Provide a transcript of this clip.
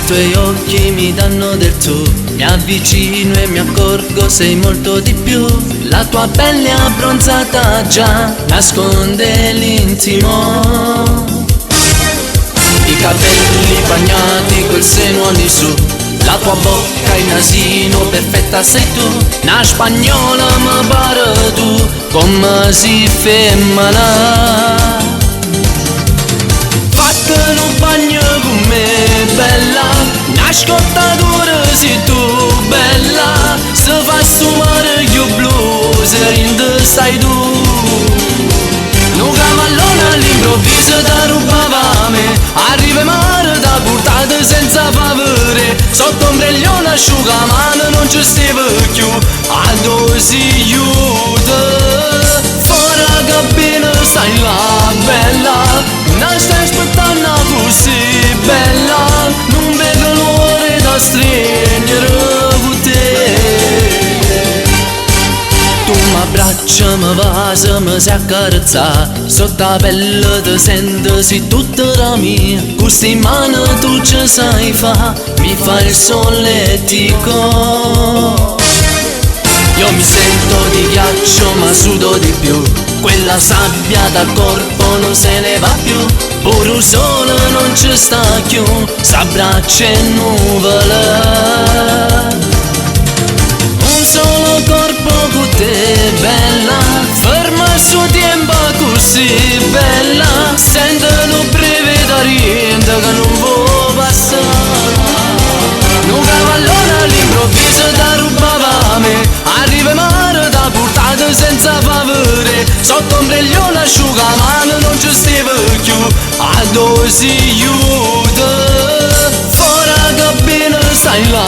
tuoi occhi mi danno del tu, mi avvicino e mi accorgo sei molto di più. La tua pelle abbronzata già nasconde l'intimo, i capelli bagnati col seno lì su, la tua bocca il nasino perfetta sei tu. Una spagnola mi pare tu, come si femmina. Fatta un bagno con me bella, una scottatura sei tu bella. Se fa sumare io blu, se rinde stai tu. Un cavallone all'improvviso da rubava a me, arriva mare da portata senza favore. Sotto ombrellone asciugamano non ci stava più, a dove si aiuta. Fuori la cabina stai là bella, non stai aspettando così bella. Non vedo l'ora da stringere con te. Tu m'abbraccia, mi vasa, mi si accarezza, sotto la pelle ti sento, sei tutta la mia. Queste mani tu ci sai fa, mi fa il solletico. Io mi sento di ghiaccio ma sudo di più, quella sabbia dal corpo non se ne va più. Pure il sole non ci sta più, s'abbraccia e nuvole. Un solo corpo con te bella, ferma il suo tempo così bella. Sento un brivido riente che non può passare. Un cavallone all'improvviso da rubava a me, arriva mare da portata senza favore. Sotto ombrellone asciugamano non ci stava più, a dove si aiuta. Fuori la cabina stai là